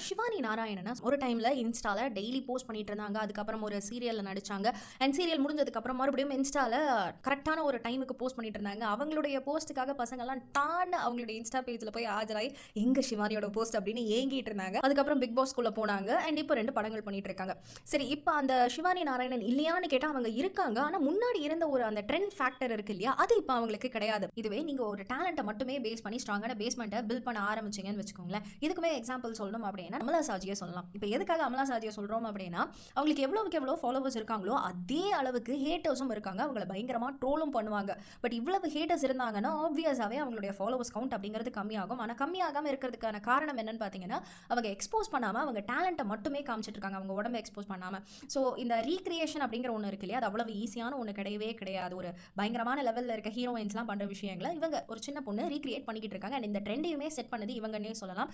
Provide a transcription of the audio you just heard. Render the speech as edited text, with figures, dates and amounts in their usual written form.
ஷிவானி நாராயணன் ஒரு டைம்ல இன்ஸ்டால டெய்லி போஸ்ட் பண்ணிட்டு இருந்தாங்க. அதுக்கப்புறம் ஒரு சீரியல்ல நடிச்சாங்க. அண்ட் சீரியல் முடிஞ்சதுக்கு அப்புறம் மறுபடியும் இன்ஸ்டால கரெக்டான ஒரு டைமுக்கு போஸ்ட் பண்ணிட்டு இருந்தாங்க. அவங்களுடைய போஸ்ட்டுக்காக பசங்க எல்லாம் அவங்களுடைய இன்ஸ்டா பேஜ்ல போய் ஆஜராகி எங்க ஷிவானியோட போஸ்ட் அப்படின்னு ஏங்கிட்டு இருந்தாங்க. அதுக்கப்புறம் பிக் பாஸ்குள்ள போனாங்க. அண்ட் இப்போ 2 படங்கள் பண்ணிட்டு இருக்காங்க. சரி, இப்போ அந்த ஷிவானி நாராயணன் இல்லையான்னு கேட்டா அவங்க இருக்காங்க. ஆனா முன்னாடி இருந்த ஒரு அந்த ட்ரெண்ட் ஃபேக்டர் இருக்கு இல்லையா, அது இப்போ அவங்களுக்கு கிடையாது. இதுவே நீங்க ஒரு டேலண்ட்டை மட்டுமே பேஸ் பண்ணி ஸ்ட்ராங்கான பேஸ்மெண்ட்டை பில்ட் பண்ண ஆரம்பிச்சீங்கன்னு வச்சுக்கோங்களேன். இதுக்குமே எக்ஸாம்பிள் சொல்லணும் அப்படின்னா அமலா சாஜியை சொல்லலாம். இப்போ எதுக்காக அமலா சாஜியை சொல்றோம் அப்படின்னா, அவங்களுக்கு எவ்வளவு ஃபாலோவர்ஸ் இருக்காங்களோ அதே அளவுக்கு ஹேட்டர்ஸும் இருக்காங்க. அவங்கள பயங்கரமா ட்ரோலும் பண்ணுவாங்க. பட் இவ்வளவு ஹேட்டர்ஸ் இருந்தாங்கன்னா ஆப்வியஸாவே அவங்களுடைய ஃபாலோவர்ஸ் கவுண்ட் அப்படிங்கிறது கம்மியாகும். ஆனா கம்மியாகாம இருக்கிறதுக்கான காரணம் என்னன்னு பாத்தீங்கன்னா, அவங்க எக்ஸ்போஸ் பண்ணாம அவங்க டேலண்ட்டை மட்டுமே காமிச்சிட்டு இருக்காங்க. அவங்க உடம்பை எக்ஸ்போஸ் பண்ணாம. ஸோ இந்த ரீக்ரியேஷன் அப்படிங்கிற ஒன்று இருக்கு இல்லையா, அது அவ்வளவு ஈஸியான ஒன்று கிடையவே கிடையாது. ஒரு பயங்கரமான லெவலில் இருக்க ஹீரோயின்ஸ்லாம் பண்ற விஷயங்களை இவங்க ஒரு சின்ன பொண்ணு ரீக்ரியேட் பண்ணிக்கிட்டு இருக்காங்க. அண்ட் இந்த ட்ரெண்டையுமே செட் பண்ணது இவங்கன்னே சொல்லலாம்.